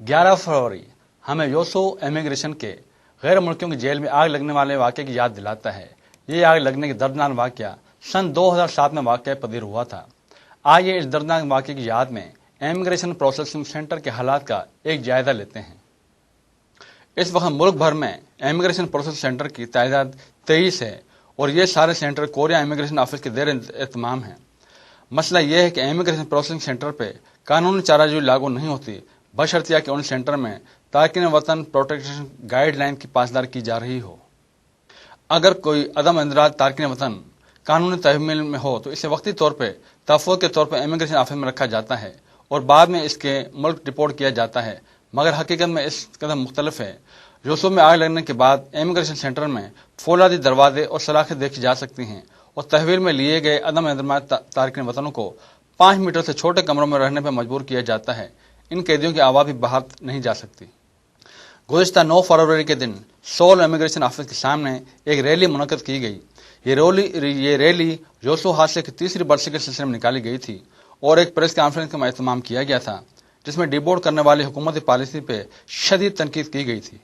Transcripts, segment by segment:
11 فروری ہمیں یوسو امیگریشن کے غیر ملکیوں کی جیل میں آگ لگنے والے واقعے کی یاد دلاتا ہے۔ یہ آگ لگنے کی دردناک واقعہ سن 2007 میں واقع پذیر ہوا تھا۔ آئیے اس دردناک واقعے کی یاد میں امیگریشن پروسیسنگ سینٹر کے حالات کا ایک جائزہ لیتے ہیں۔ اس وقت ملک بھر میں امیگریشن پروسیسنگ سینٹر کی تعداد 23 ہے اور یہ سارے سینٹر کوریا امیگریشن آفس کے زیر اہتمام ہیں۔ مسئلہ یہ ہے کہ امیگریشن پروسیسنگ سینٹر پہ قانونی چارہ جوئی لاگو نہیں ہوتی، بشرطیہ کہ ان سینٹر میں تارکین وطن پروٹیکشن گائیڈ لائن کی پاسداری کی جا رہی ہو۔ اگر کوئی عدم اندراج تارکین وطن قانونی تحمیل میں ہو تو اسے وقتی طور پہ تحفظ کے طور پر امیگریشن آفس میں رکھا جاتا ہے اور بعد میں اس کے ملک ڈپورٹ کیا جاتا ہے، مگر حقیقت میں اس قدم مختلف ہے۔ یوسو میں آگ لگنے کے بعد امیگریشن سینٹر میں فولادی دروازے اور سلاخیں دیکھی جا سکتی ہیں اور تحویل میں لیے گئے عدم اندراج تارکین وطنوں کو 5 میٹر سے چھوٹے کمروں میں رہنے پر مجبور کیا جاتا ہے۔ ان قیدیوں کی آواز بھی باہر نہیں جا سکتی۔ گزشتہ 9 فروری کے دن سول امیگریشن آفس کے سامنے ایک ریلی منعقد کی گئی۔ یہ ریلی یوسو حادثے کی تیسری برسی کے سلسلے میں نکالی گئی تھی اور ایک پریس کانفرنس کا اہتمام کیا گیا تھا جس میں ڈیبورٹ کرنے والی حکومتی پالیسی پہ شدید تنقید کی گئی تھی۔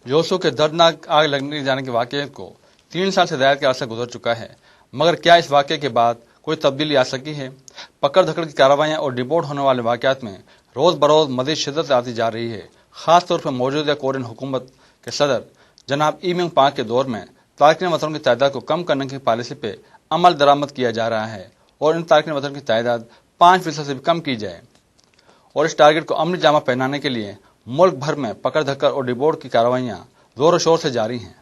یوسو کے دردناک آگ لگنے جانے کے واقعے کو 3 سال سے زیادہ کا عرصہ گزر چکا ہے، مگر کیا اس واقعے کے بعد کوئی تبدیلی آ سکی ہے؟ پکڑ دھکڑ کی کارروائیاں اور ڈیبورٹ ہونے والے واقعات میں روز بروز مزید شدت آتی جا رہی ہے، خاص طور پر موجودہ کورین حکومت کے صدر جناب ای مینگ پانگ کے دور میں تارکین وطنوں کی تعداد کو کم کرنے کی پالیسی پہ عمل درآمد کیا جا رہا ہے اور ان تارکین وطن کی تعداد 5% سے بھی کم کی جائے، اور اس ٹارگٹ کو عملی جامہ پہنانے کے لیے ملک بھر میں پکڑ دھکڑ اور ڈیبورٹ کی کارروائیاں زور و شور سے جاری ہیں۔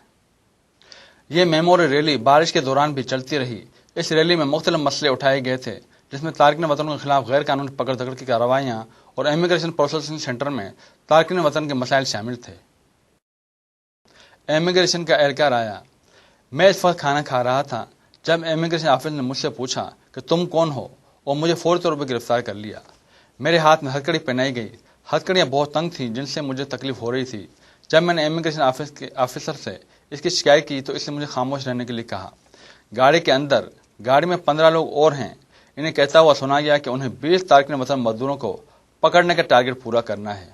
یہ میموری ریلی بارش کے دوران بھی چلتی رہی۔ اس ریلی میں مختلف مسئلے اٹھائے گئے تھے جس میں تارکین وطنوں کے خلاف غیر قانونی پکڑ دھکڑ کی کارروائیاں اور امیگریشن پروسیسنگ سینٹر میں تارکین وطن کے مسائل شامل تھے۔ امیگریشن کا اہلکار آیا: میں اس وقت کھانا کھا رہا تھا جب امیگریشن آفس نے مجھ سے پوچھا کہ تم کون ہو اور مجھے فوری طور پر گرفتار کر لیا۔ میرے ہاتھ میں ہتھکڑی پہنائی گئی۔ ہتھکڑیاں بہت تنگ تھیں جن سے مجھے تکلیف ہو رہی تھی۔ جب میں نے امیگریشن آفس کے آفیسر سے اس کی شکایت کی تو اس نے مجھے خاموش رہنے کے لیے کہا۔ گاڑی کے اندر گاڑی میں 15 لوگ اور ہیں، انہیں کہتا ہوا سنا گیا کہ انہیں 20 تارکین وطن مزدوروں کو پکڑنے کا ٹارگٹ پورا کرنا ہے۔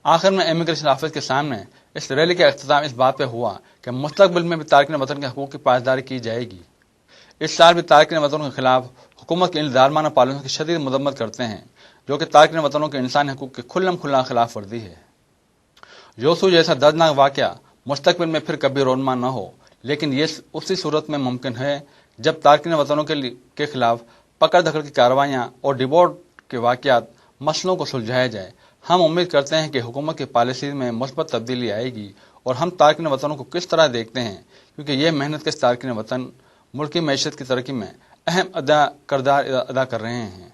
آخر میں امیگریشن آفس کے سامنے اس ریلی کا اختتام اس بات پہ ہوا کہ مستقبل میں بھی تارکین وطن کے حقوق کی پاسداری کی جائے گی۔ اس سال بھی تارکین وطنوں کے خلاف حکومت کی ان ظالمانہ پالیسیوں کی شدید مذمت کرتے ہیں جو کہ تارکین وطنوں کے انسانی حقوق کی کھلم کھلا خلاف ورزی ہے۔ یوسو جیسا دردناک واقعہ مستقبل میں پھر کبھی رونما نہ ہو، لیکن یہ اسی صورت میں ممکن ہے جب تارکین وطنوں کے خلاف پکڑ دھکڑ کی کارروائیاں اور ڈیبورٹ کے واقعات مسئلوں کو سلجھایا جائے۔ ہم امید کرتے ہیں کہ حکومت کی پالیسی میں مثبت تبدیلی آئے گی اور ہم تارکین وطنوں کو کس طرح دیکھتے ہیں، کیونکہ یہ محنت کش تارکین وطن ملکی معیشت کی ترقی میں اہم کردار ادا کر رہے ہیں۔